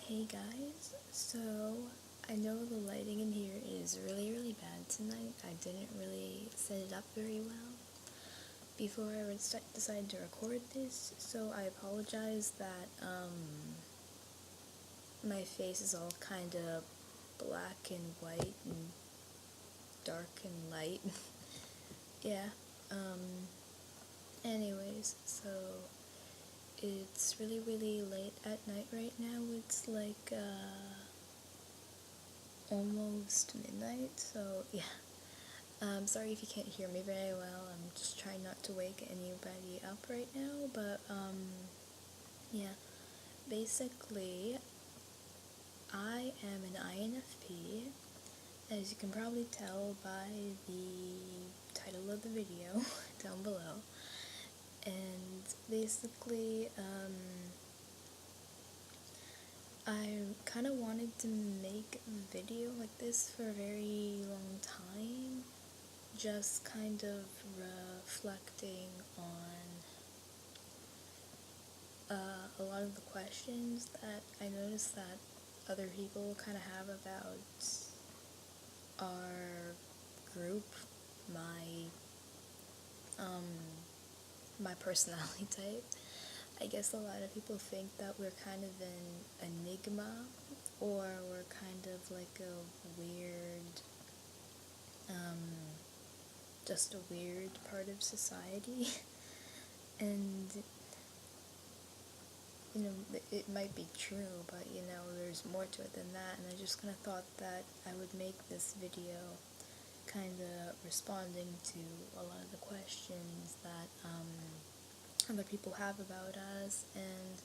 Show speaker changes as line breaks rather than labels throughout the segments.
Hey guys, so I know the lighting in here is really bad tonight. I didn't really set it up very well before I decided to record this, so I apologize that my face is all kind of black and white and dark and light. Yeah, anyways, so it's really late at night right now. It's like almost midnight, so yeah. Sorry if you can't hear me very well. I'm just trying not to wake anybody up right now, but yeah. Basically, I am an INFP, as you can probably tell by the title of the video down below. And basically, I kind of wanted to make a video like this for a very long time, just kind of reflecting on a lot of the questions that I noticed that other people kind of have about our group, my my personality type. I guess a lot of people think that we're kind of an enigma, or we're kind of like a weird, just a weird part of society. And it might be true, but there's more to it than that, and I just kind of thought that I would make this video kind of responding to a lot of the questions that other people have about us, and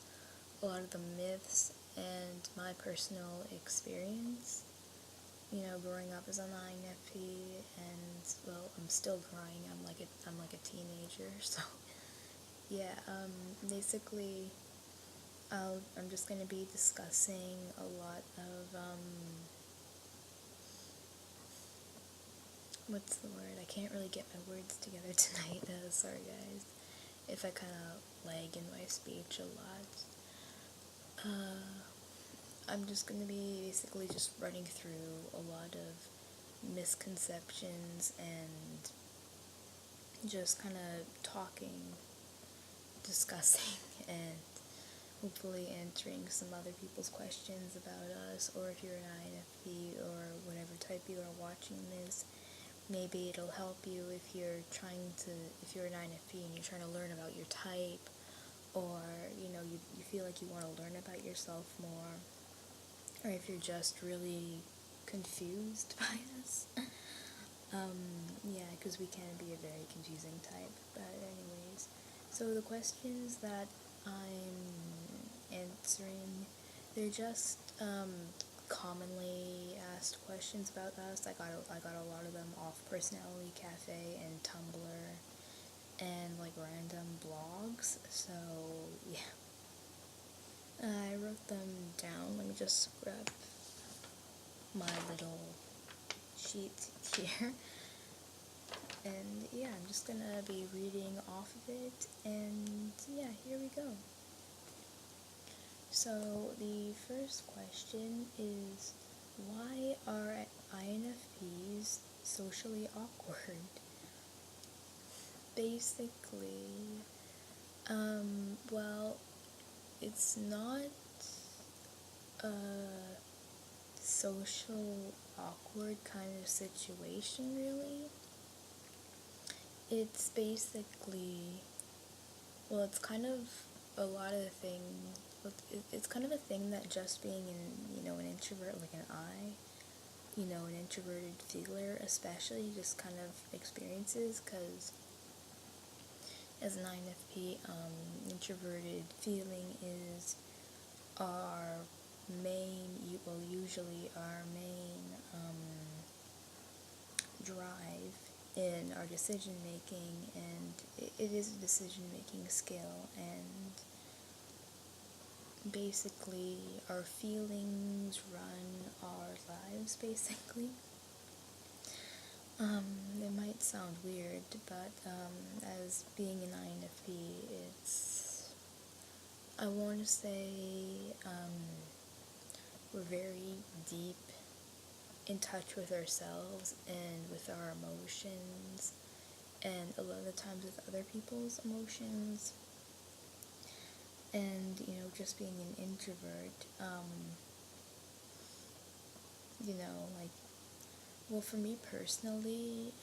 a lot of the myths, and my personal experience, growing up as an INFP, and, well, I'm still growing, I'm like a teenager, so, yeah, basically, I'm just going to be discussing a lot of, what's the word? I can't really get my words together tonight. Sorry guys if I kind of lag in my speech a lot. I'm just going to be basically just running through a lot of misconceptions and just kind of talking, discussing, and hopefully answering some other people's questions about us, or if you're an INFP or whatever type you are watching this, maybe it'll help you if you're an INFP and you're trying to learn about your type, or, you feel like you want to learn about yourself more, or if you're just really confused by us. Yeah, because we can be a very confusing type, but anyways, so the questions that I'm answering, they're just, commonly asked questions about us. I got a lot of them off Personality Cafe and Tumblr, and like random blogs, so yeah. I wrote them down. Let me just grab my little sheet here. And yeah, I'm just gonna be reading off of it, and yeah, here we go. So the first question is, why are INFPs socially awkward? Basically, well, it's not a social awkward kind of situation, really. It's basically, well, it's kind of a lot of the things, it's kind of a thing that just being an introvert, like an introverted feeler especially, just kind of experiences, because as an INFP, introverted feeling is our usually our main drive in our decision making, and it is a decision making skill, and basically our feelings run our lives, basically. It might sound weird, but as being an INFP, I want to say, we're very deep in touch with ourselves and with our emotions, and a lot of the times with other people's emotions. And just being an introvert, like, well, for me personally,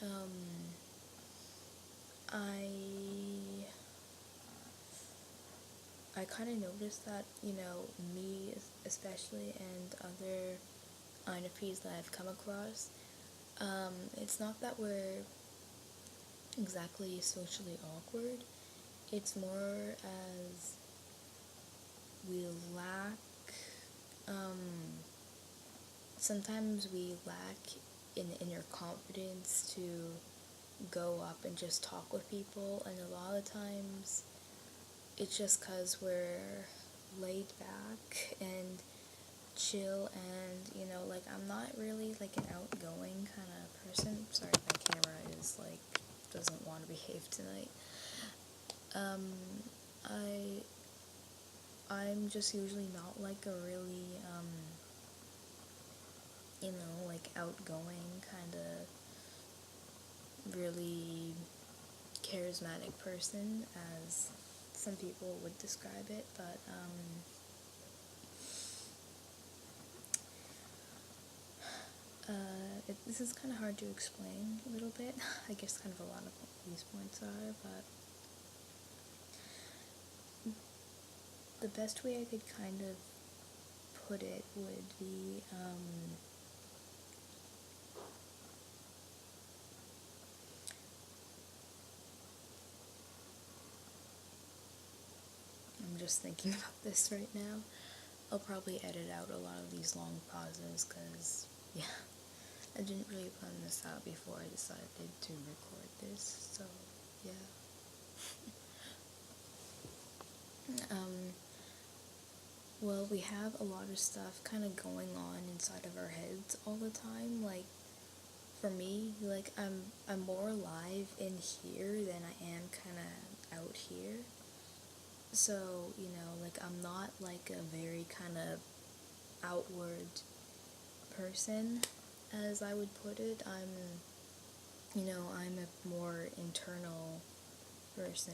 I kind of noticed that, me especially, and other INFPs that I've come across, it's not that we're exactly socially awkward. It's more as we lack, sometimes we lack in inner confidence to go up and just talk with people, and a lot of times it's just because we're laid back and chill, and like, I'm not really like an outgoing kind of person. Sorry, my camera is like doesn't want to behave tonight. I I'm just usually not like a really like outgoing kind of really charismatic person, as some people would describe it, but this is kind of hard to explain a little bit. I guess kind of a lot of these points are, but the best way I could kind of put it would be, I'm just thinking about this right now. I'll probably edit out a lot of these long pauses, because, yeah, I didn't really plan this out before I decided to record this, so, yeah. Well, we have a lot of stuff kind of going on inside of our heads all the time. Like, for me, like, I'm more alive in here than I am kind of out here. So, like, I'm not like a very kind of outward person, as I would put it. I'm a more internal person.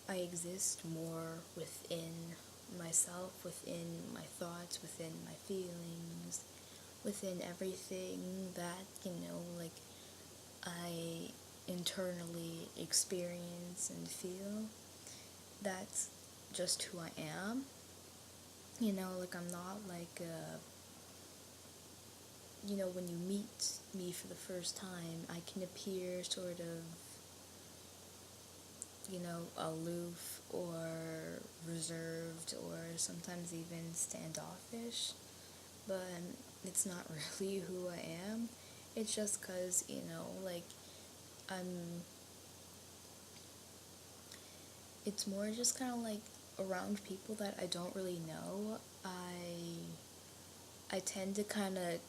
I exist more within myself, within my thoughts, within my feelings, within everything that, like, I internally experience and feel. That's just who I am. Like, I'm not like when you meet me for the first time, I can appear sort of, aloof or reserved, or sometimes even standoffish, but it's not really who I am. It's just because, like, I'm, it's more just kind of like around people that I don't really know, I tend to kind of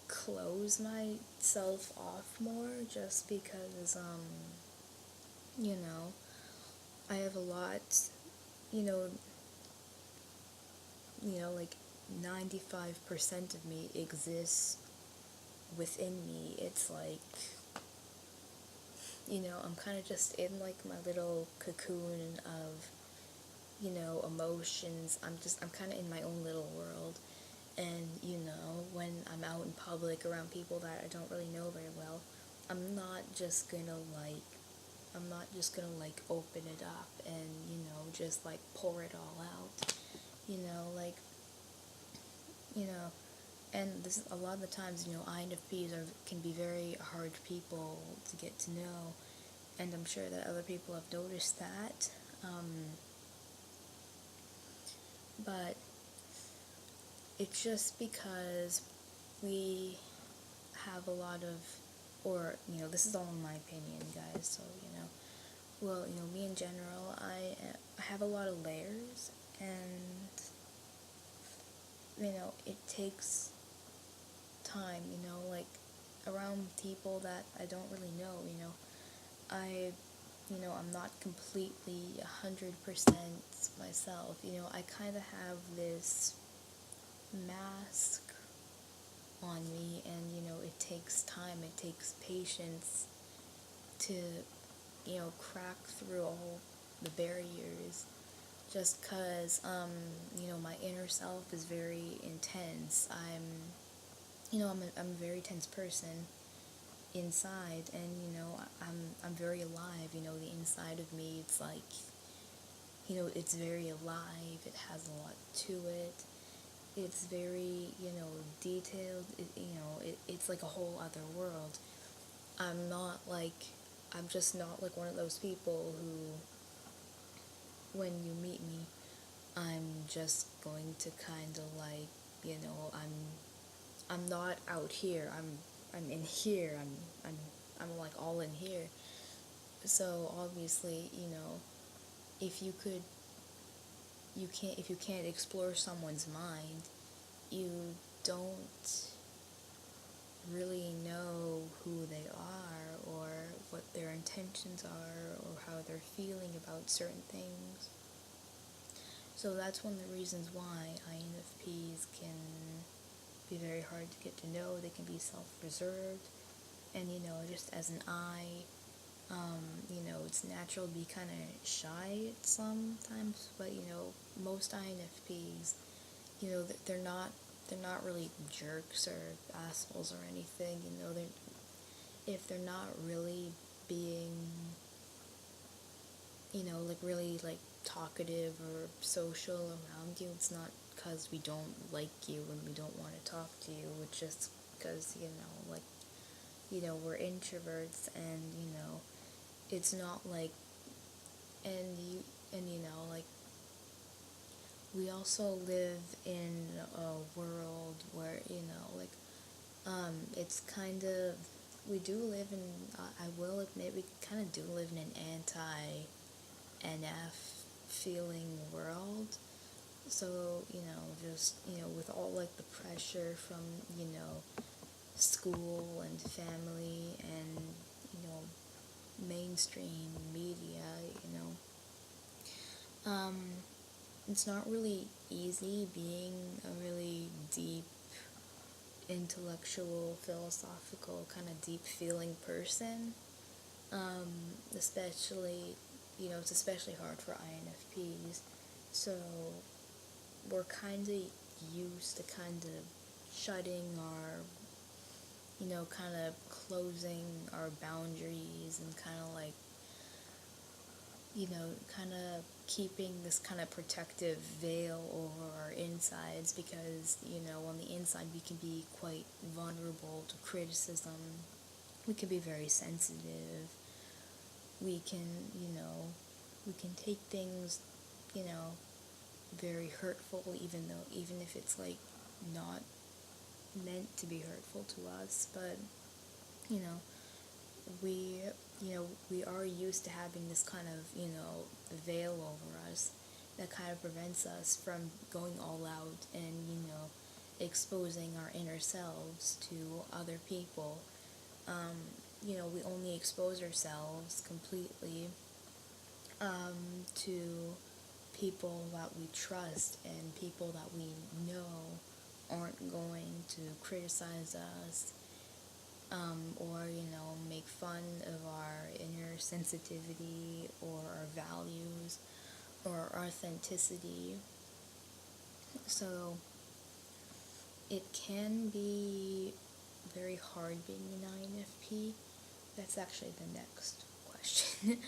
close myself off more, just because, you know, I have a lot, you know, like 95% of me exists within me. It's like, I'm kind of just in like my little cocoon of, emotions. I'm kind of in my own little world. And, when I'm out in public around people that I don't really know very well, I'm not just gonna like open it up and, just like pour it all out. Like, and this is a lot of the times, INFPs can be very hard people to get to know, and I'm sure that other people have noticed that. But it's just because we have a lot of, or, this is all in my opinion, guys, so, well, me in general, I have a lot of layers, and, it takes time, like, around people that I don't really know, I I'm not completely 100% myself. I kind of have this mask on me, and it takes time, it takes patience to crack through all the barriers, just because my inner self is very intense. I'm a very tense person inside, and I'm very alive. The inside of me, it's like, it's very alive. It has a lot to it. It's very, detailed. It's like a whole other world. I'm not like, I'm just not like one of those people who, when you meet me, I'm just going to kind of like, I'm not out here. I'm in here. I'm like all in here. So obviously, if you could, if you can't explore someone's mind, you don't really know who they are, or what their intentions are, or how they're feeling about certain things. So that's one of the reasons why INFPs can be very hard to get to know. They can be self-reserved, and just as an I, it's natural to be kind of shy sometimes, but most INFPs, they're not really jerks or assholes or anything. If they're not really being, like really like talkative or social around you, it's not because we don't like you and we don't want to talk to you. It's just because like we're introverts, and it's not like, and like, we also live in a world where like it's kind of, we do live in, I will admit, we kind of do live in an anti-NF feeling world. So just with all like the pressure from school and family and mainstream media, um, it's not really easy being a really deep, intellectual, philosophical, kind of deep feeling person. Especially, it's especially hard for INFPs. So we're kind of used to kind of shutting our, kind of closing our boundaries, and kind of like, kind of keeping this kind of protective veil over our insides, because, on the inside we can be quite vulnerable to criticism. We can be very sensitive. We can, we can take things, very hurtful, even if it's like not meant to be hurtful to us. But, you know, we we are used to having this kind of veil over us that kind of prevents us from going all out and exposing our inner selves to other people. We only expose ourselves completely to people that we trust, and people that we know aren't going to criticize us, or make fun of our inner sensitivity or our values or our authenticity. So it can be very hard being an INFP. That's actually the next question.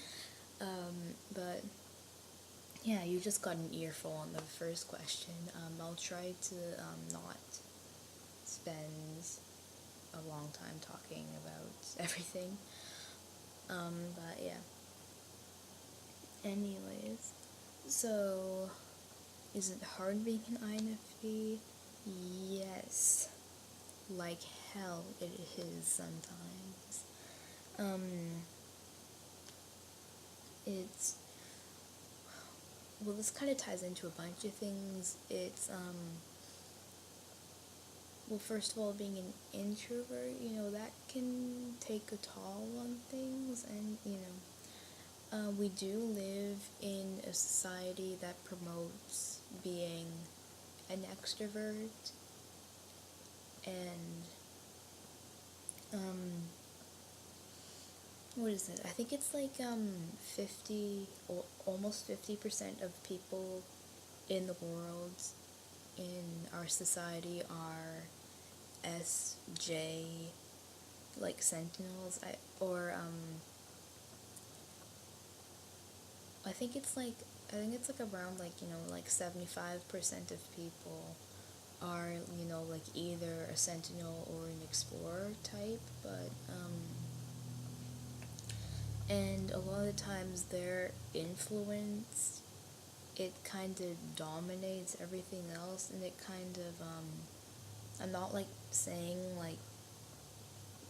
But yeah, you just got an earful on the first question. I'll try to not spend a long time talking about everything. But yeah. Anyways, so is it hard being an INFP? Yes. Like hell it is sometimes. It's, well, this kind of ties into a bunch of things. It's, well, first of all, being an introvert, that can take a toll on things, and, We do live in a society that promotes being an extrovert, and um, what is it? I think it's like 50 or almost 50% of people in the world, in our society, are SJ, like sentinels. I think it's like around, like, like 75% of people are, like either a sentinel or an explorer type, but and a lot of times their influence, it kind of dominates everything else, and it kind of I'm not like saying like,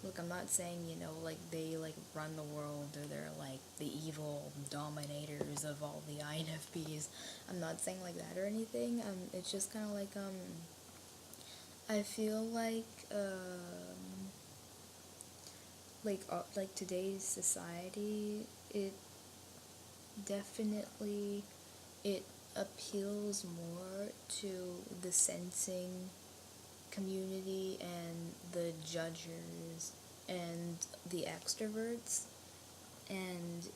look, I'm not saying, like they like run the world, or they're like the evil dominators of all the INFPs. I'm not saying like that or anything. It's just kind of I feel like today's society, it definitely, it appeals more to the sensing community and the judgers and the extroverts, and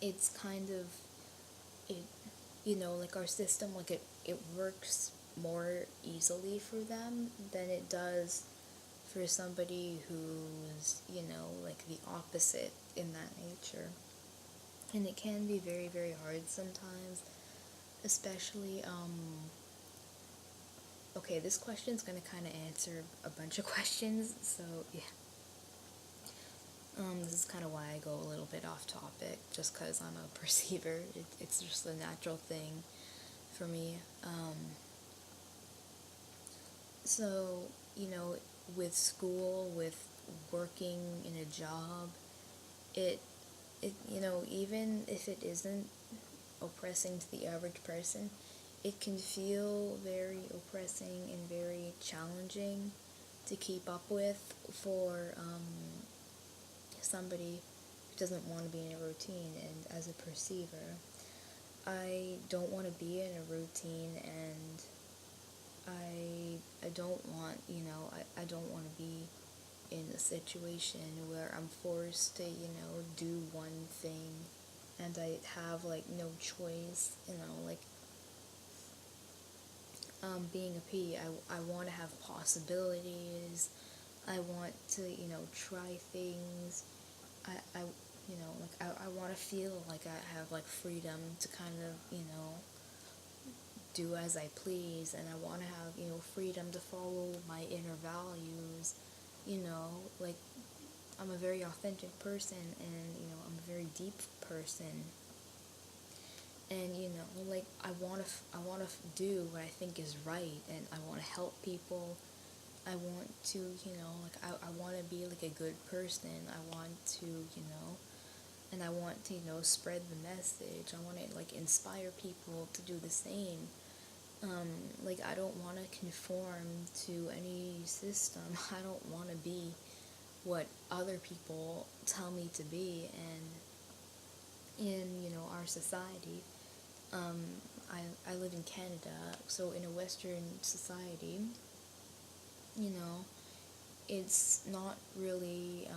it's kind of, it, like our system, like it works more easily for them than it does for somebody who's, like the opposite in that nature. And it can be very, very hard sometimes, especially, okay, this question's gonna kind of answer a bunch of questions, so yeah. This is kind of why I go a little bit off topic, just because I'm a perceiver. It's just a natural thing for me. So, with school, with working in a job, it, even if it isn't oppressing to the average person, it can feel very oppressing and very challenging to keep up with for somebody who doesn't want to be in a routine. And as a perceiver, I don't want to be in a routine, and I don't want, I don't want to be in a situation where I'm forced to, do one thing and I have like no choice, like being a P, I want to have possibilities. I want to, try things. I I want to feel like I have like freedom to kind of, do as I please, and I want to have, freedom to follow my inner values, like I'm a very authentic person, and, I'm a very deep person, and, like I want to do what I think is right, and I want to help people. I want to, like I want to be like a good person. I want to, and I want to, spread the message. I want to like inspire people to do the same. Like I don't want to conform to any system. I don't want to be what other people tell me to be. And in, our society, um, I live in Canada, so in a Western society, it's not really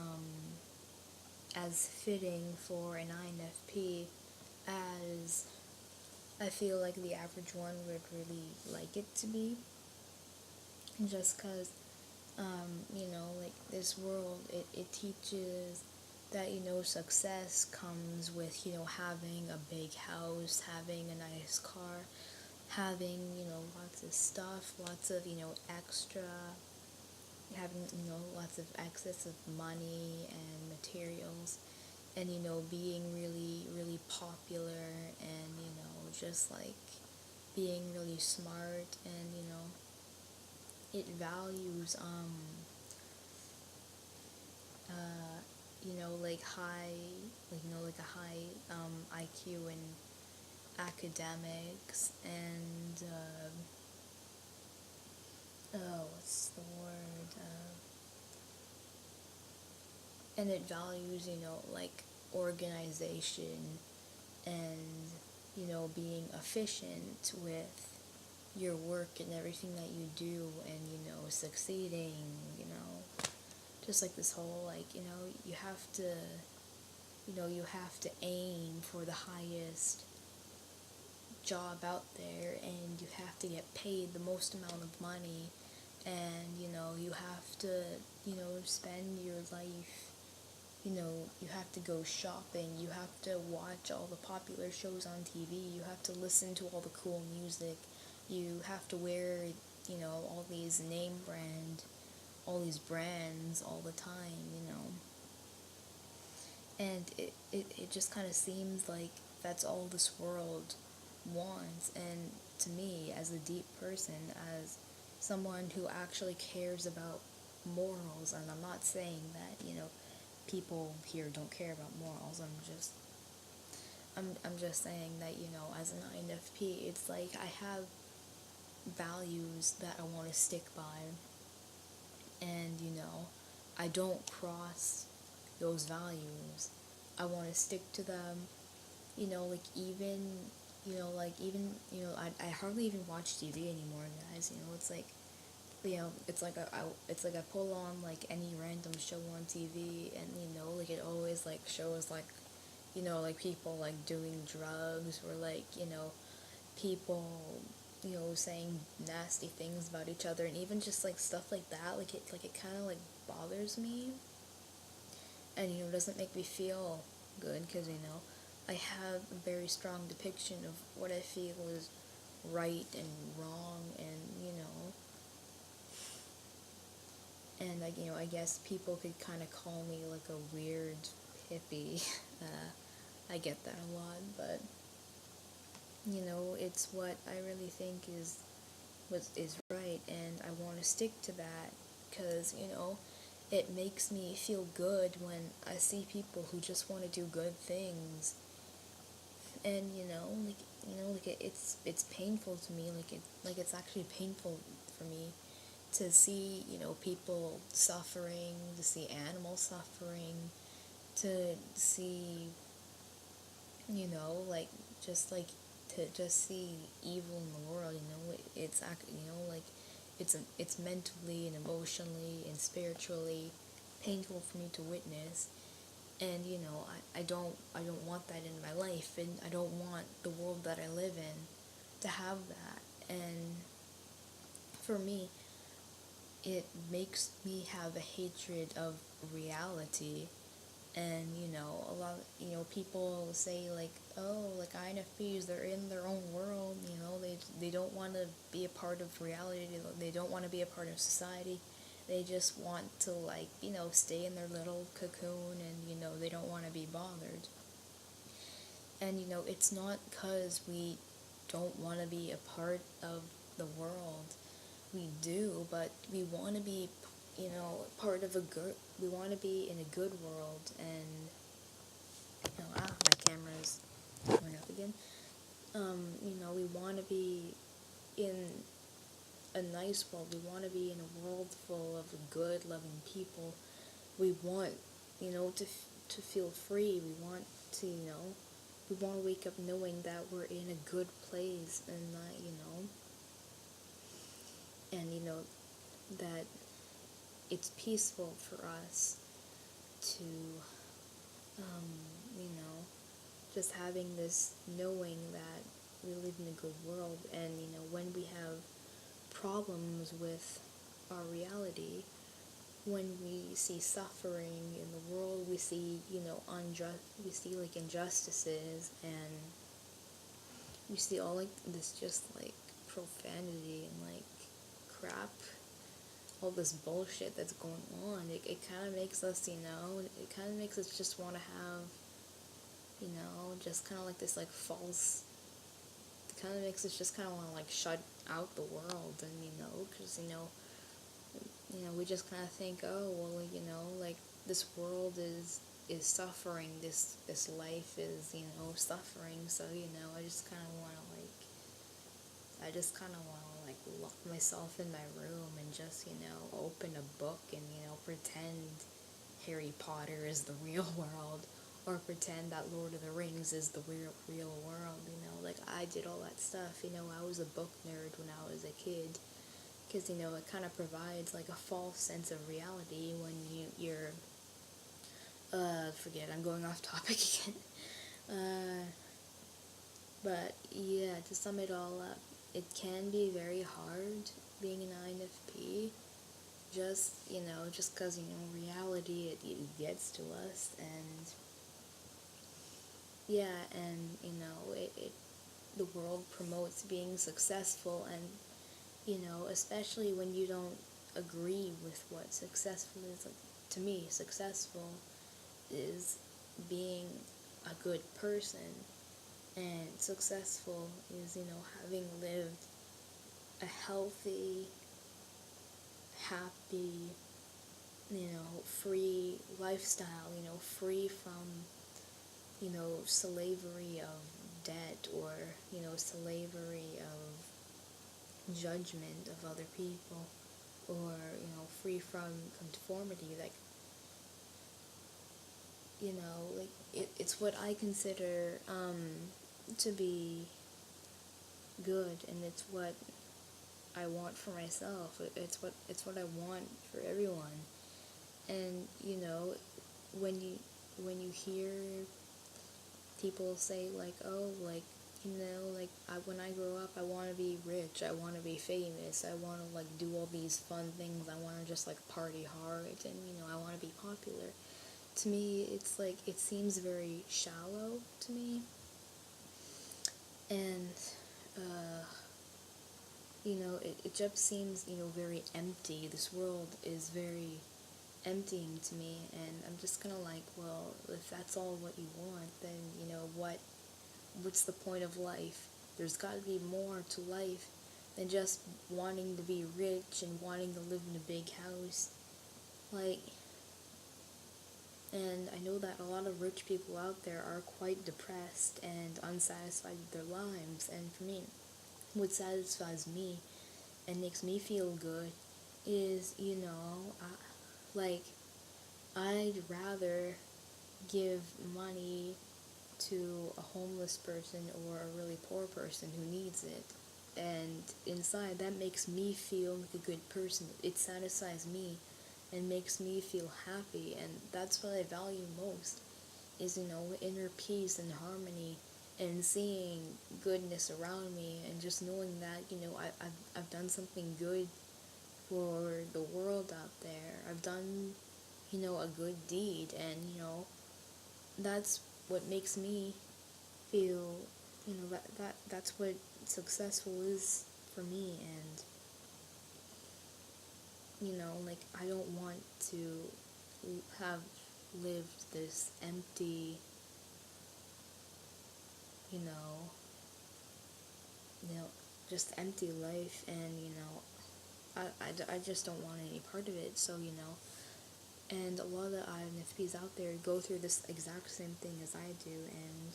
as fitting for an INFP as I feel like the average one would really like it to be. Just because, like this world, it teaches that, success comes with, having a big house, having a nice car, having, lots of stuff, lots of, extra, having, lots of excess of money and materials, and, being really, really popular, and, just like being really smart, and, it values, like high, like, like a high, IQ in academics, and, oh, what's the word, and it values, like organization and, being efficient with your work and everything that you do, and, succeeding, just like this whole, like, you have to aim for the highest job out there, and you have to get paid the most amount of money, and, you have to, spend your life, you have to go shopping, you have to watch all the popular shows on TV, you have to listen to all the cool music, you have to wear, all these all these brands all the time, And it just kind of seems like that's all this world wants. And to me, as a deep person, as someone who actually cares about morals, and I'm not saying that, people here don't care about morals, I'm just saying that, as an INFP, it's like I have values that I want to stick by, and, I don't cross those values. I want to stick to them, like even, I hardly even watch TV anymore, guys, it's like, it's like I pull on, like, any random show on TV, and, like, it always, like, shows, like, like, people, like, doing drugs, or, like, people, saying nasty things about each other, and even just, like, stuff like that, like, it kind of, like, bothers me, and, it doesn't make me feel good, because, I have a very strong depiction of what I feel is right and wrong, and, and, like, I guess people could kind of call me, like, a weird hippie. I get that a lot, but, it's what I really think is what is right, and I want to stick to that, because, it makes me feel good when I see people who just want to do good things, and, it's painful to me, it's actually painful for me to see, people suffering, to see animals suffering, to see, like, just, like, to just see evil in the world, it's, like, it's mentally and emotionally and spiritually painful for me to witness, and, I don't want that in my life, and I don't want the world that I live in to have that, and for me, it makes me have a hatred of reality, and, a lot of, people say, like, oh, like, INFPs, they're in their own world, they don't want to be a part of reality, they don't want to be a part of society, they just want to, like, stay in their little cocoon, and, they don't want to be bothered, and, it's not because we don't want to be a part of the world, we do, but we want to be, part of we want to be in a good world, and, my camera's going up again, we want to be in a nice world, we want to be in a world full of good, loving people, we want, to feel free, we want to, we want to wake up knowing that we're in a good place, and that, and, that it's peaceful for us to, just having this knowing that we live in a good world, and, when we have problems with our reality, when we see suffering in the world, we see, we see, like, injustices, and we see all, like, this just, like, profanity and, like, crap, all this bullshit that's going on, it kind of makes us, it kind of makes us just want to have, just kind of like this, like, false, it kind of makes us just kind of want to, like, shut out the world, and, because, we just kind of think, oh, well, like, this world is suffering, this life is, suffering, so, I just kind of want to, like, lock myself in my room and just, open a book and, pretend Harry Potter is the real world, or pretend that Lord of the Rings is the real world, like I did all that stuff, I was a book nerd when I was a kid, because, it kind of provides, like, a false sense of reality when you're, forget, I'm going off topic again, but, yeah, to sum it all up, it can be very hard being an INFP, just because, reality, it gets to us, and, yeah, and, the world promotes being successful, and, especially when you don't agree with what successful is. Like, to me, successful is being a good person, and successful is, having lived a healthy, happy, free lifestyle, free from, slavery of debt, or, slavery of judgment of other people, or, free from conformity, like, it's what I consider, to be good, and it's what I want for myself, it's what I want for everyone, and, when you hear people say, like, oh, like, like, when I grow up, I want to be rich, I want to be famous, I want to, like, do all these fun things, I want to just, like, party hard, and, I want to be popular. To me, it's, like, it seems very shallow to me, and, it just seems, very empty. This world is very emptying to me, and I'm just kind of like, well, if that's all what you want, then, what's the point of life? There's got to be more to life than just wanting to be rich and wanting to live in a big house. Like, and I know that a lot of rich people out there are quite depressed and unsatisfied with their lives, and for me, what satisfies me and makes me feel good is, like, I'd rather give money to a homeless person or a really poor person who needs it, and inside that makes me feel like a good person. It satisfies me and makes me feel happy, and that's what I value most, is, inner peace and harmony, and seeing goodness around me, and just knowing that, I've done something good for the world out there. I've done, a good deed, and, that's what makes me feel, that's what successful is for me, and, like, I don't want to have lived this empty, you know, just empty life, and, I just don't want any part of it, so, and a lot of the INFPs out there go through this exact same thing as I do, and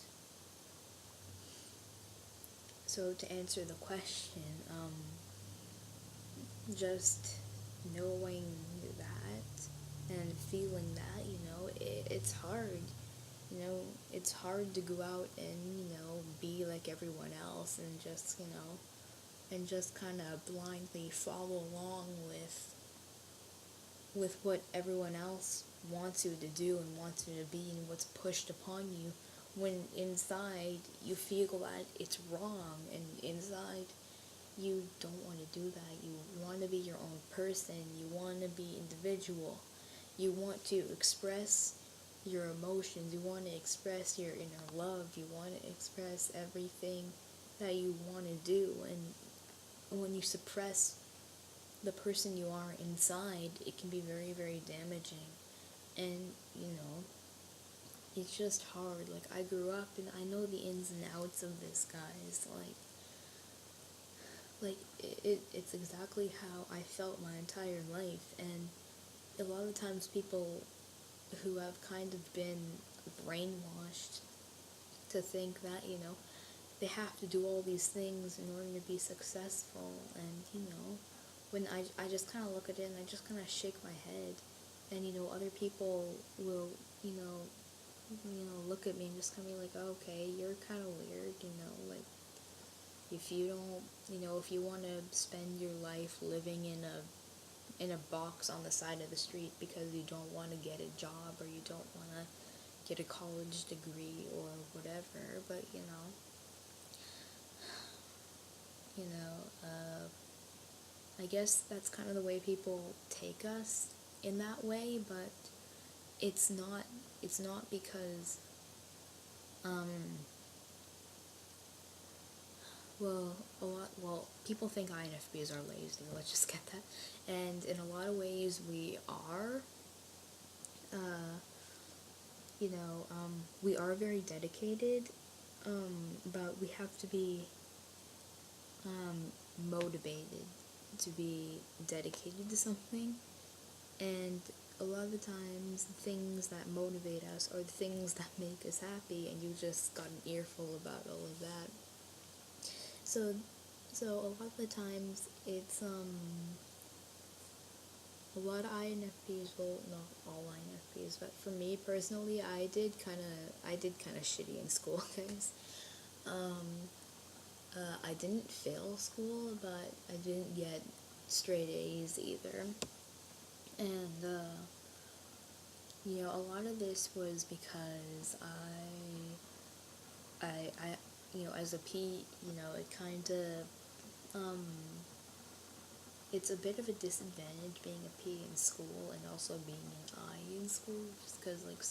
so to answer the question, just knowing that and feeling that, it's hard. It's hard to go out and, be like everyone else, and just kind of blindly follow along with what everyone else wants you to do and wants you to be, and what's pushed upon you, when inside you feel that it's wrong, and inside you don't want to do that. You want to be your own person. You want to be individual. You want to express your emotions. You want to express your inner love. You want to express everything that you want to do. And when you suppress the person you are inside, it can be very, very damaging. And, it's just hard. Like, I grew up and I know the ins and outs of this, guys. It's exactly how I felt my entire life, and a lot of times people who have kind of been brainwashed to think that, they have to do all these things in order to be successful, and, when I just kind of look at it and I just kind of shake my head, and, other people will, look at me and just kind of be like, oh, okay, you're kind of weird, like, if you don't, if you want to spend your life living in a box on the side of the street because you don't want to get a job or you don't want to get a college degree or whatever, but, you know, I guess that's kind of the way people take us in that way, but it's not because, people think INFPs are lazy, let's just get that, and in a lot of ways we are, we are very dedicated, but we have to be, motivated to be dedicated to something, and a lot of the times things that motivate us are the things that make us happy, and you just got an earful about all of that. So a lot of the times it's a lot of INFPs, well, not all INFPs, but for me personally, I did kind of shitty in school, guys. I didn't fail school, but I didn't get straight A's either. And, a lot of this was because as a P, it kind of, it's a bit of a disadvantage being a P in school and also being an I in school, just because, like,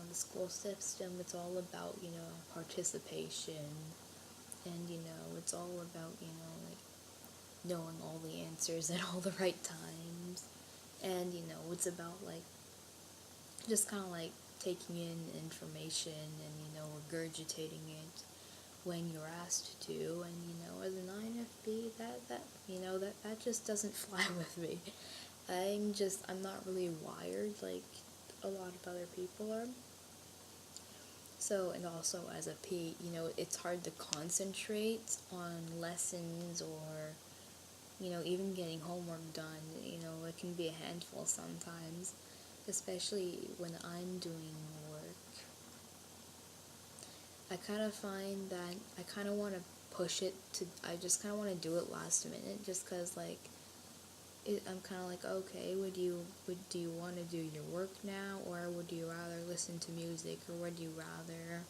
the school system, it's all about, participation, and, it's all about, like, knowing all the answers at all the right times, and, it's about, like, just kind of, like, taking in information and, regurgitating it when you're asked to, and, as an INFP, that just doesn't fly with me. I'm not really wired like a lot of other people are. So, and also as a P, it's hard to concentrate on lessons or, even getting homework done. It can be a handful sometimes, especially when I'm doing work. I kind of find that I kind of want to I just kind of want to do it last minute, just because, like, I'm kind of like, okay, do you want to do your work now, or would you rather listen to music, or would you rather,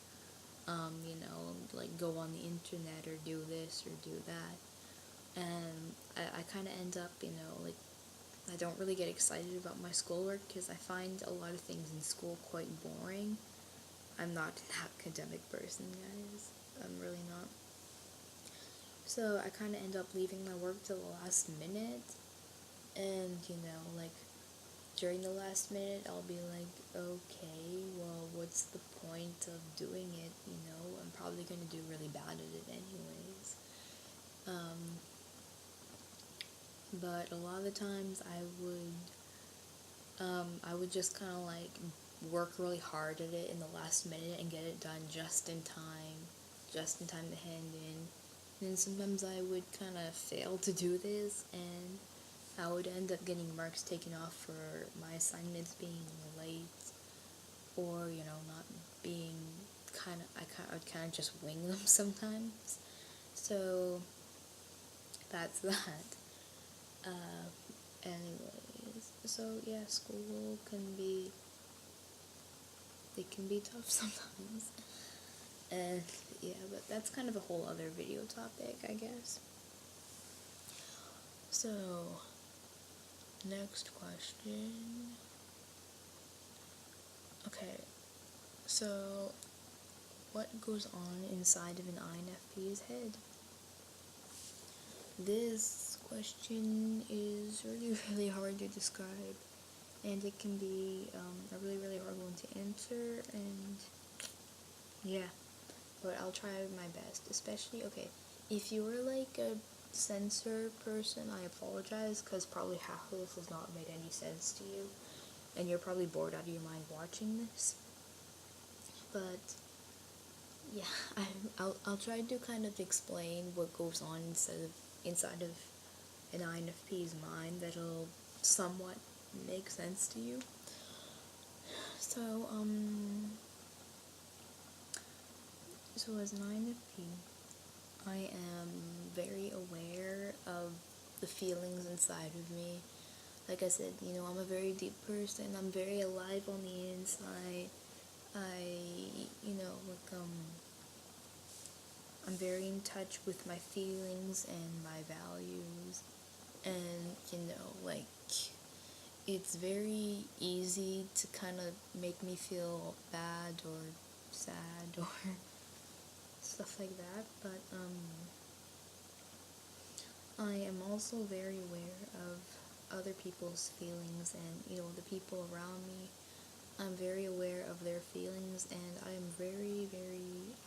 like, go on the internet, or do this, or do that, and I kind of end up, like, I don't really get excited about my schoolwork, because I find a lot of things in school quite boring. I'm not an academic person, guys. I'm really not. So I kind of end up leaving my work till the last minute, and, like, during the last minute, I'll be like, okay, well, what's the point of doing it, I'm probably going to do really bad at it anyways. But a lot of the times I would just kind of, like, work really hard at it in the last minute and get it done just in time to hand in. And sometimes I would kind of fail to do this, and I would end up getting marks taken off for my assignments being late, or, not being I would kind of just wing them sometimes. So, that's that. Anyways, so yeah, school it can be tough sometimes. And yeah, but that's kind of a whole other video topic, I guess. So, next question. Okay, so what goes on inside of an INFP's head? This question is really, really hard to describe, and it can be a really, really hard one to answer, and yeah, but I'll try my best. Especially, okay, if you're like a censor person, I apologize, because probably half of this has not made any sense to you, and you're probably bored out of your mind watching this. But yeah, I'll try to kind of explain what goes on inside of an INFP's mind that'll somewhat make sense to you. So, so as an INFP, I am very aware of the feelings inside of me. Like I said, I'm a very deep person. I'm very alive on the inside. I'm very in touch with my feelings and my values. And, it's very easy to kind of make me feel bad or sad or stuff like that. But, I am also very aware of other people's feelings and, the people around me. I'm very aware of their feelings, and I am very,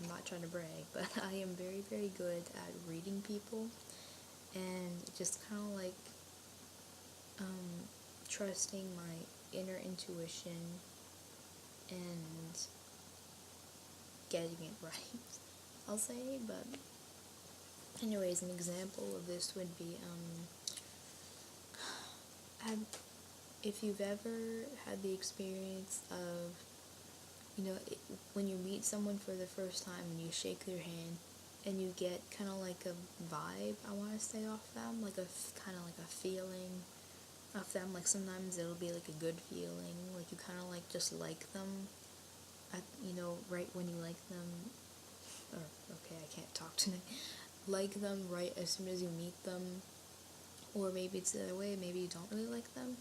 I'm not trying to brag, but I am very, very good at reading people and just kind of trusting my inner intuition and getting it right, I'll say. But anyways, an example of this would be, if you've ever had the experience of, when you meet someone for the first time and you shake their hand and you get kind of like a vibe, I want to say, off them, like a kind of like a feeling off them. Like sometimes it'll be like a good feeling, like you kind of like just like them, right when you like them, or okay, I can't talk tonight, like them right as soon as you meet them. Or maybe it's the other way, maybe you don't really like them.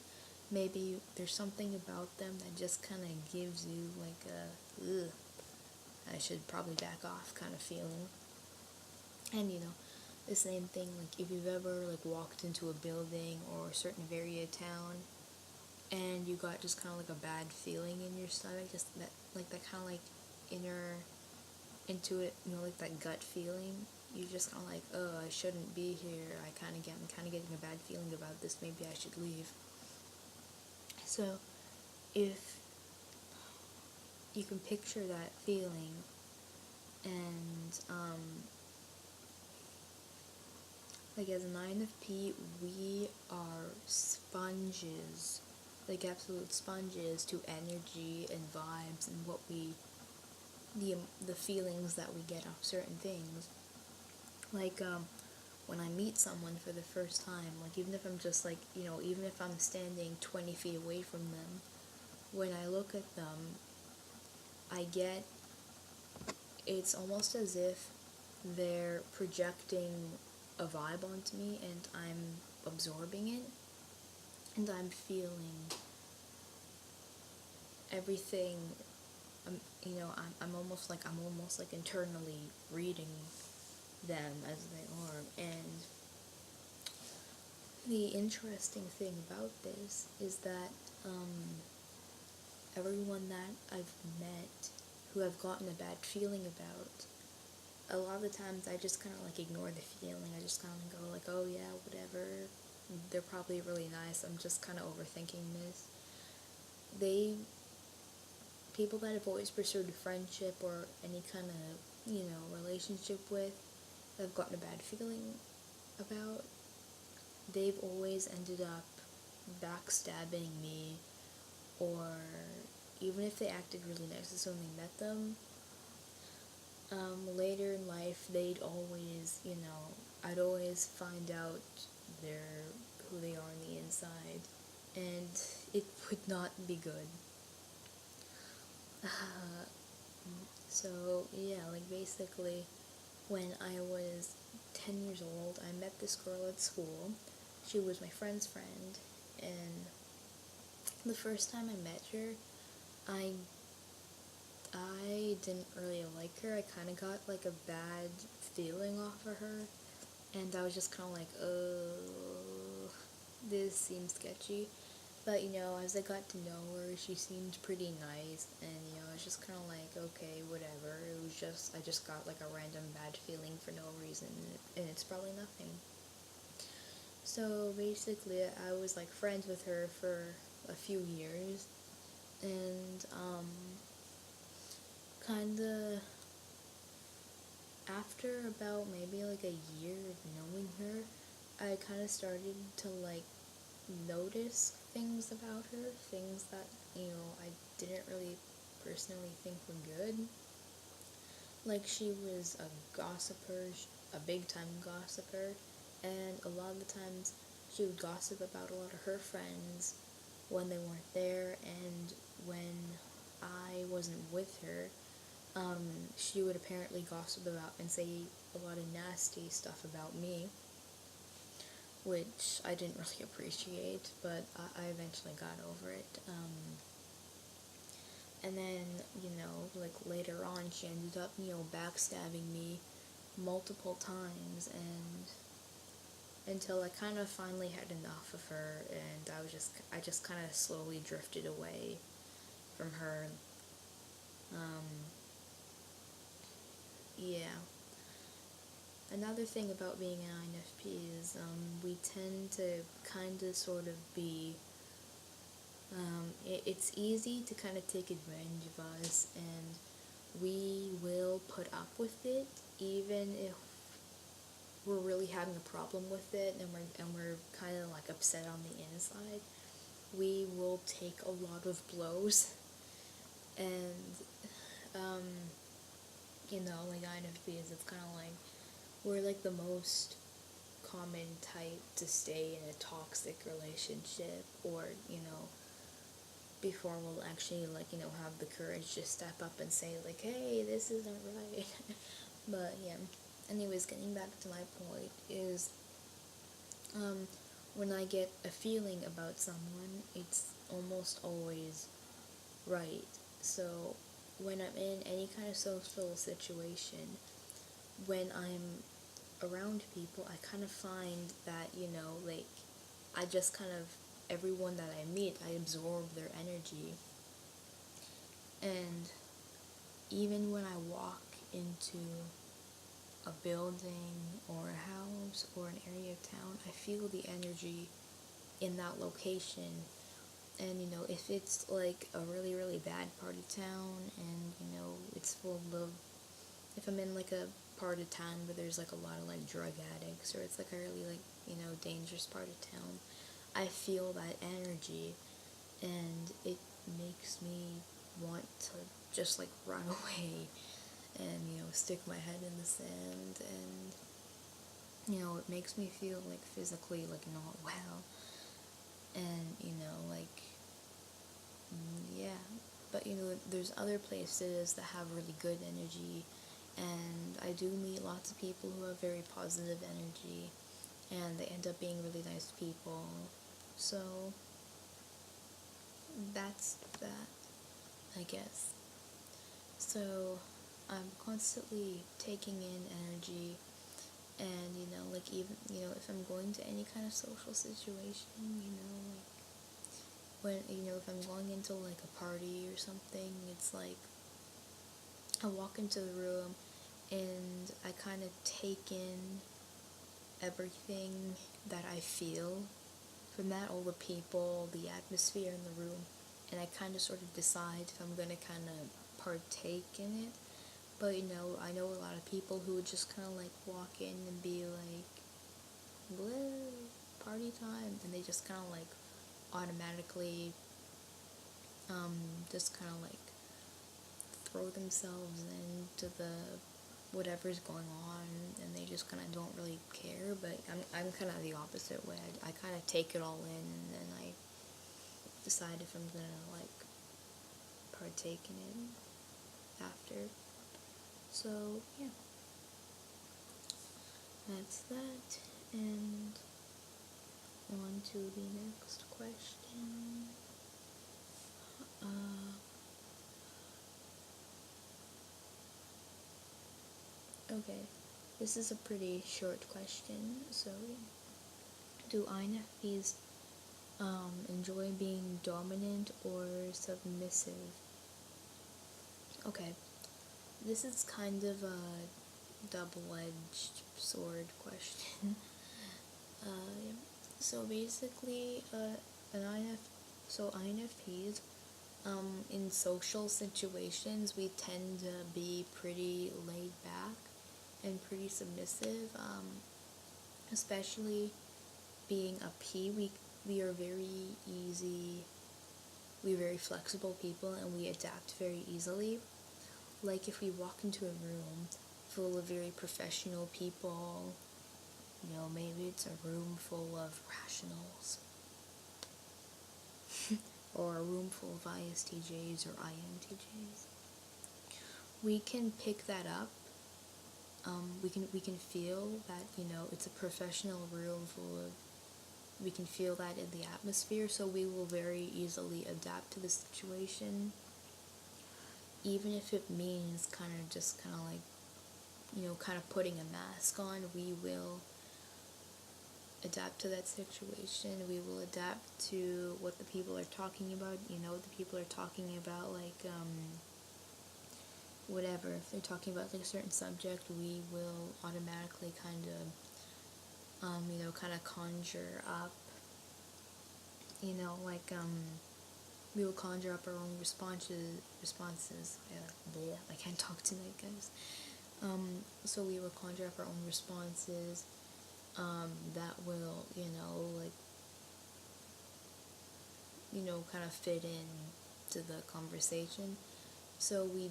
Maybe there's something about them that just kind of gives you like a, ugh, I should probably back off kind of feeling. And the same thing, like if you've ever like walked into a building or a certain area of town and you got just kind of like a bad feeling in your stomach, just that kind of like inner intuit, like that gut feeling. You just kind of like, oh, I shouldn't be here. I'm kind of getting a bad feeling about this. Maybe I should leave. So, if you can picture that feeling, and like as an INFP, we are sponges, like absolute sponges to energy and vibes and the feelings that we get off certain things. Like when I meet someone for the first time, like even if I'm just like, even if I'm standing 20 feet away from them, when I look at them, it's almost as if they're projecting a vibe onto me and I'm absorbing it, and I'm feeling everything. I'm almost like internally reading them as they are. And the interesting thing about this is that everyone that I've met who I've gotten a bad feeling about, a lot of the times I just kind of like ignore the feeling. I just kind of go like, oh yeah, whatever, they're probably really nice, I'm just kind of overthinking this. People that I've always pursued a friendship or any kind of, relationship with, that I've gotten a bad feeling about, they've always ended up backstabbing me, or even if they acted really nice as when we met them, later in life, I'd always find out who they are on the inside, and it would not be good. So, yeah, like basically, when I was 10 years old, I met this girl at school. She was my friend's friend, and the first time I met her, I didn't really like her. I kind of got like a bad feeling off of her, and I was just kind of like, oh, this seems sketchy. But, as I got to know her, she seemed pretty nice, and, I was just kind of like, okay, whatever. I just got like a random bad feeling for no reason, and it's probably nothing. So, basically, I was like friends with her for a few years, and, kinda after about maybe like a year of knowing her, I kinda started to like notice things about her, things that I didn't really personally think were good. Like, she was a gossiper, a big time gossiper, and a lot of the times she would gossip about a lot of her friends when they weren't there, and when I wasn't with her, she would apparently gossip about and say a lot of nasty stuff about me, which I didn't really appreciate, but I eventually got over it. And then, like later on, she ended up, backstabbing me multiple times, and until I kind of finally had enough of her, and I just kind of slowly drifted away from her. Um, yeah. Another thing about being an INFP is we tend to kind of sort of be, it's easy to kind of take advantage of us, and we will put up with it even if we're really having a problem with it, and we're kind of like upset on the inside. We will take a lot of blows, and like INFPs, it's kind of like we're like the most common type to stay in a toxic relationship, or before we'll actually have the courage to step up and say like, hey, this isn't right. But yeah, anyways, getting back to my point is, when I get a feeling about someone, it's almost always right. So when I'm in any kind of social situation, when I'm around people, I kind of find that, like, I just kind of, everyone that I meet, I absorb their energy. And even when I walk into a building or a house or an area of town, I feel the energy in that location. And, if it's like a really, really bad party town, and, it's full of, if I'm in like a part of town where there's like a lot of like drug addicts, or it's like a really like, dangerous part of town, I feel that energy, and it makes me want to just like run away and, stick my head in the sand, and, it makes me feel like physically like not well, and, like, yeah. But, there's other places that have really good energy, and I do meet lots of people who have very positive energy, and they end up being really nice people. So that's that, I guess. So I'm constantly taking in energy, and like, even if I'm going to any kind of social situation, like when if I'm going into like a party or something, it's like I walk into the room and I kind of take in everything that I feel from that, all the people, the atmosphere in the room, and I kind of sort of decide if I'm going to kind of partake in it. But, I know a lot of people who would just kind of like walk in and be like, whoa, party time, and they just kind of like automatically just kind of like throw themselves into the whatever's going on, and they just kind of don't really care. But I'm kind of the opposite way. I kind of take it all in, and then I decide if I'm gonna like partake in it after. So yeah, that's that, and on to the next question. Okay, this is a pretty short question. So, do INFPs enjoy being dominant or submissive? Okay, this is kind of a double-edged sword question. Yeah. So basically, an INF, so INFPs, in social situations, we tend to be pretty laid back and pretty submissive, especially being a P, we are very easy we're very flexible people and we adapt very easily. Like if we walk into a room full of very professional people, maybe it's a room full of rationals, or a room full of ISTJs or INTJs. We can pick that up. We can feel that it's a professional room full of. We can feel that in the atmosphere, so we will very easily adapt to the situation, even if it means kind of putting a mask on. We will adapt to that situation. We will adapt to what the people are talking about. What the people are talking about, like whatever. If they're talking about like a certain subject, we will automatically kind of conjure up, we will conjure up our own responses. Yeah, I can't talk tonight, guys. So we will conjure up our own responses, that will, kind of fit in to the conversation. So we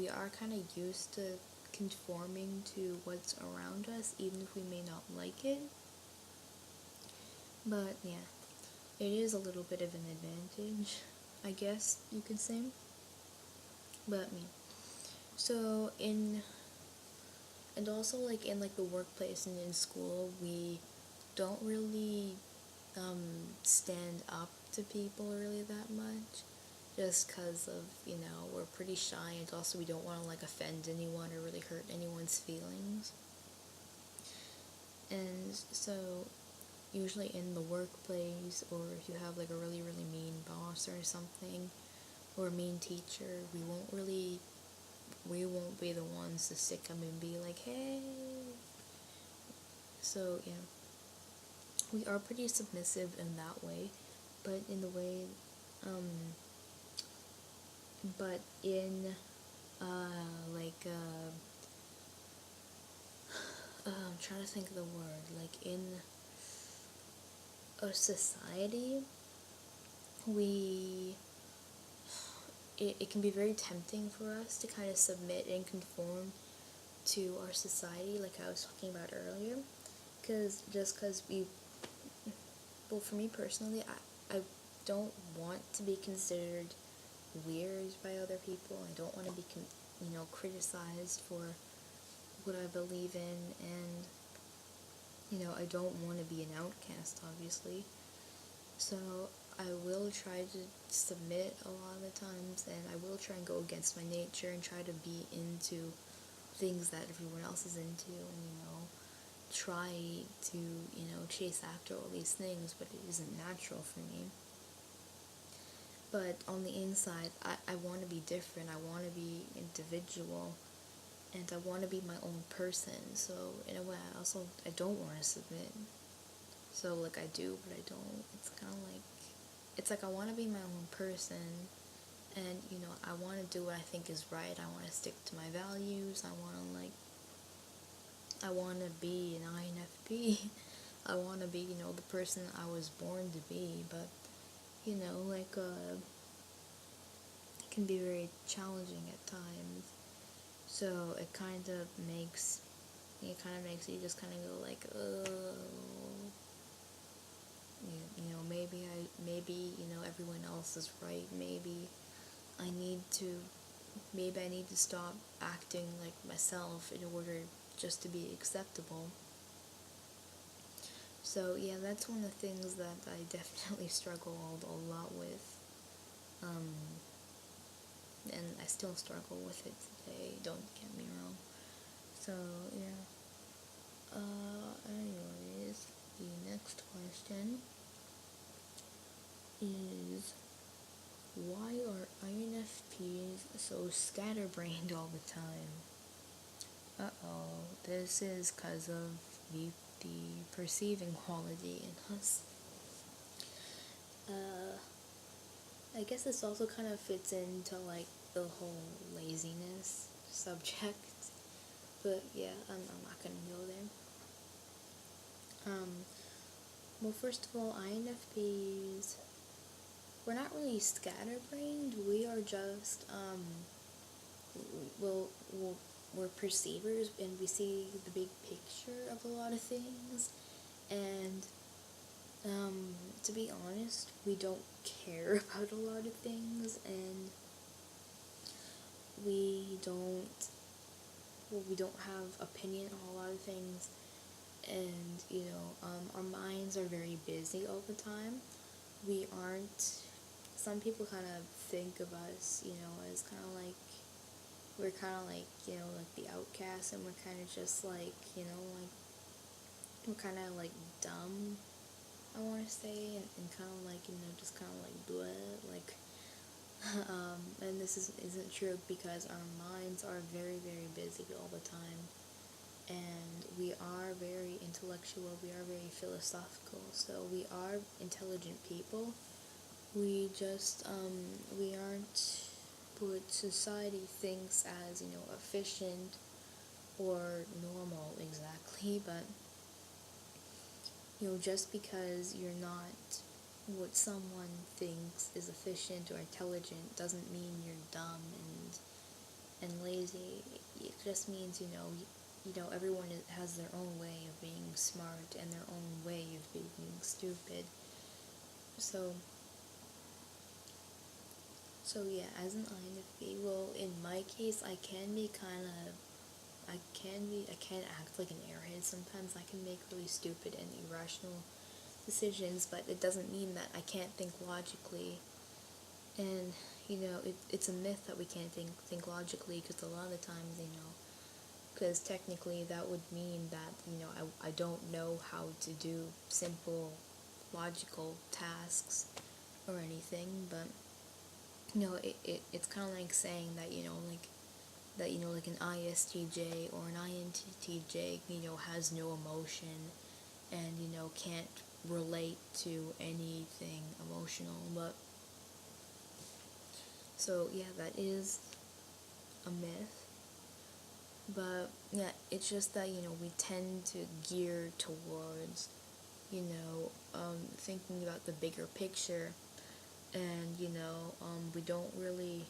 are kind of used to conforming to what's around us, even if we may not like it. But yeah, it is a little bit of an advantage, I guess you could say. But yeah, so and also like in like the workplace and in school, we don't really stand up to people really that much, just because of, we're pretty shy, and also we don't want to like offend anyone or really hurt anyone's feelings. And so usually in the workplace, or if you have like a really really mean boss or something, or a mean teacher, we won't be the ones to stick up and be like, hey. So yeah, we are pretty submissive in that way, but in the way but in I'm trying to think of the word, like in a society, it can be very tempting for us to kind of submit and conform to our society, like I was talking about earlier, because well, for me personally, I don't want to be considered weird by other people. I don't want to be criticized for what I believe in, and I don't want to be an outcast, obviously. So I will try to submit a lot of the times, and I will try and go against my nature and try to be into things that everyone else is into, and try to chase after all these things, but it isn't natural for me. But on the inside, I want to be different. I want to be individual, and I want to be my own person. So in a way, I don't want to submit. So like I do, but I don't. It's kind of like, it's like I want to be my own person, and I want to do what I think is right. I want to stick to my values. I want to be an INFP. I want to be the person I was born to be. But it can be very challenging at times. So it kind of makes you just kind of go like, maybe everyone else is right. Maybe I need to stop acting like myself in order just to be acceptable. So yeah, that's one of the things that I definitely struggled a lot with, and I still struggle with it today, don't get me wrong. So yeah, anyways, the next question is, why are INFPs so scatterbrained all the time? This is because of the perceiving quality in us. I guess this also kind of fits into like the whole laziness subject, but yeah, I'm not gonna go there. Well, first of all, INFPs we're not really scatterbrained. We are just we'll, we'll we're perceivers, and we see the big picture of a lot of things. And to be honest, we don't care about a lot of things, and we don't we don't have opinion on a lot of things. And our minds are very busy all the time. We aren't Some people kind of think of us, as kind of like, we're kind of like, like the outcasts, and we're kind of just like, like, we're kind of like dumb, I want to say, and kind of like, just kind of like blah, like, and this isn't true, because our minds are very, very busy all the time, and we are very intellectual, we are very philosophical, so we are intelligent people. We just, we aren't what society thinks as, efficient or normal exactly, but, just because you're not what someone thinks is efficient or intelligent doesn't mean you're dumb and lazy. It just means, everyone has their own way of being smart and their own way of being stupid. So yeah, as an INFP, well, in my case, I can act like an airhead. Sometimes I can make really stupid and irrational decisions, but it doesn't mean that I can't think logically. And, it's a myth that we can't think logically, because a lot of times, because technically that would mean that, I don't know how to do simple logical tasks or anything, but it's kind of like saying that, like an ISTJ or an INTJ, has no emotion and, can't relate to anything emotional. But, so yeah, that is a myth. But, yeah, it's just that, we tend to gear towards, thinking about the bigger picture. And, we don't really,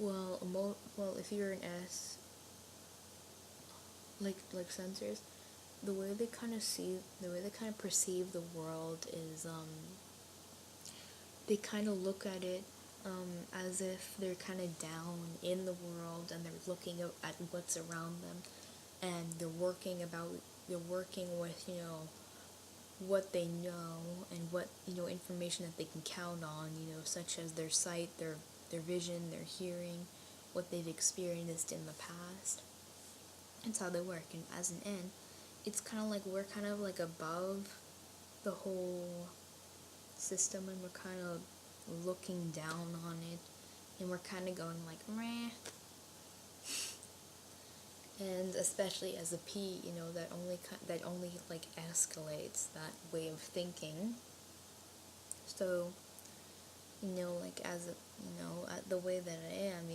well, if you're an S, like sensors, the way they kind of perceive the world is, they kind of look at it, as if they're kind of down in the world, and they're looking at what's around them, and they're working with, what they know, and what, information that they can count on, such as their sight, their vision, their hearing, what they've experienced in the past. That's how they work. And as an N, it's kind of like we're kind of like above the whole system, and we're kind of looking down on it, and we're kind of going like, meh. And especially as a P, that only like escalates that way of thinking. So, like as a, the way that I am,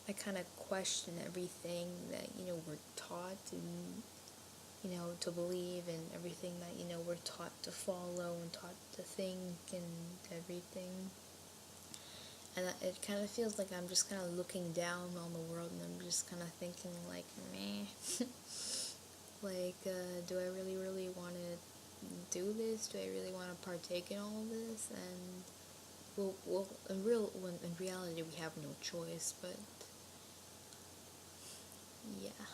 I kind of question everything that, we're taught, and, to believe, and everything that, we're taught to follow and taught to think and everything. And it kind of feels like I'm just kind of looking down on the world, and I'm just kind of thinking like, meh. Like, do I really, really want to do this? Do I really want to partake in all of this? And, well, in reality, we have no choice, but, yeah.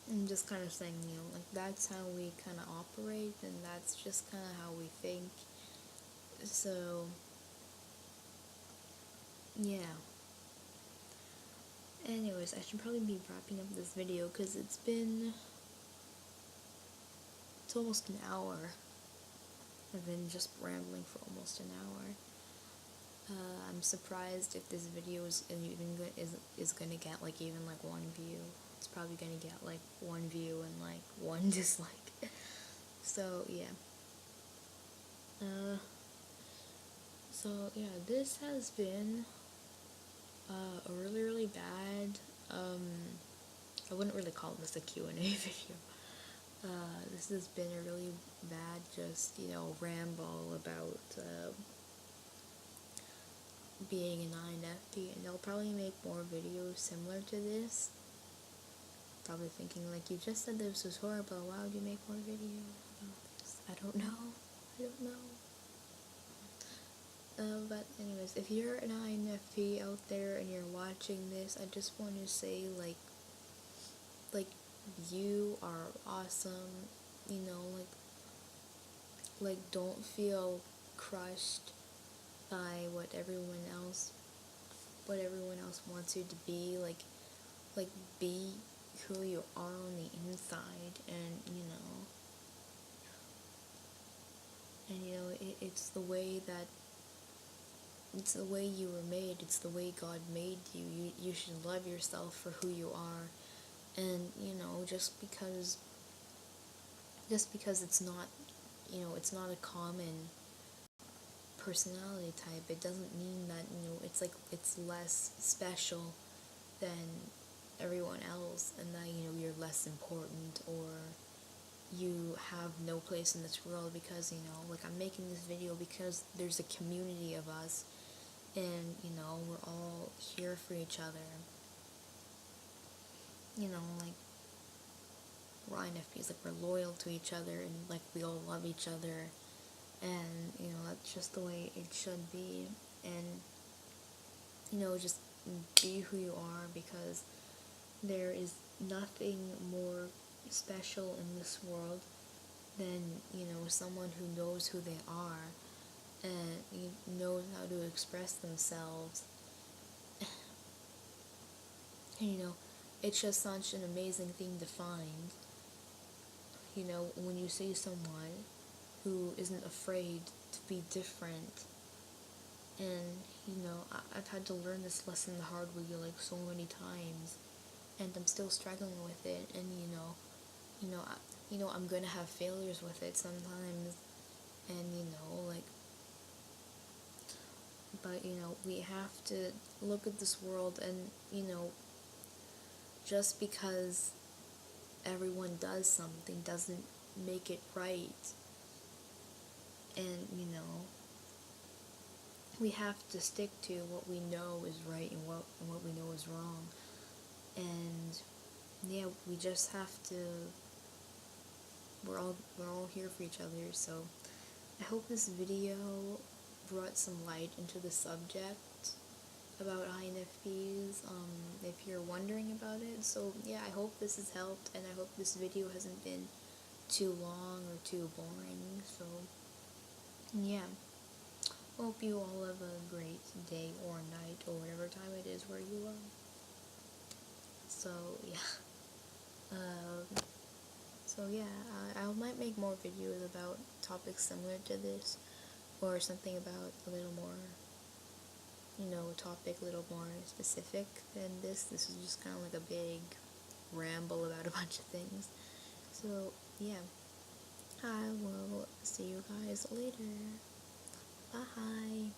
I'm just kind of saying, like, that's how we kind of operate, and that's just kind of how we think. So, yeah. Anyways, I should probably be wrapping up this video, because it's almost an hour. I've been just rambling for almost an hour. I'm surprised if this video is gonna get like even like one view. It's probably gonna get like one view and like one dislike. So yeah. So yeah, this has been a really, really bad. I wouldn't really call this a Q&A video. This has been a really bad, just, ramble about being an INFP, and I'll probably make more videos similar to this. Probably thinking, like, you just said this was horrible, why would you make more videos about this? I don't know. But anyways, if you're an INFP out there and you're watching this, I just want to say, like, you are awesome, like, don't feel crushed by what everyone else wants you to be, like, be who you are on the inside, and, it's the way you were made, it's the way God made you. You should love yourself for who you are, and, just because it's not, it's not a common personality type, it doesn't mean that, it's like, it's less special than everyone else, and that, you're less important, or you have no place in this world, because, like, I'm making this video because there's a community of us, and, we're all here for each other, like, we're INFPs, like, we're loyal to each other, and, like, we all love each other, and, that's just the way it should be, and, just be who you are, because there is nothing more special in this world than, someone who knows who they are, and knows how to express themselves, and, it's just such an amazing thing to find, when you see someone who isn't afraid to be different. And, I've had to learn this lesson the hard way, like, so many times, and I'm still struggling with it, and, I'm gonna have failures with it sometimes, and, like, but, we have to look at this world, and, just because everyone does something doesn't make it right, and, we have to stick to what we know is right, and what we know is wrong, and, yeah, we just have to, we're all here for each other. So I hope this video brought some light into the subject about INFPs, if you're wondering about it. So yeah, I hope this has helped, and I hope this video hasn't been too long or too boring. So yeah, hope you all have a great day or night or whatever time it is where you are. So yeah, I might make more videos about topics similar to this, or something about a little more, topic a little more specific than this. This is just kind of like a big ramble about a bunch of things. So yeah, I will see you guys later. Bye.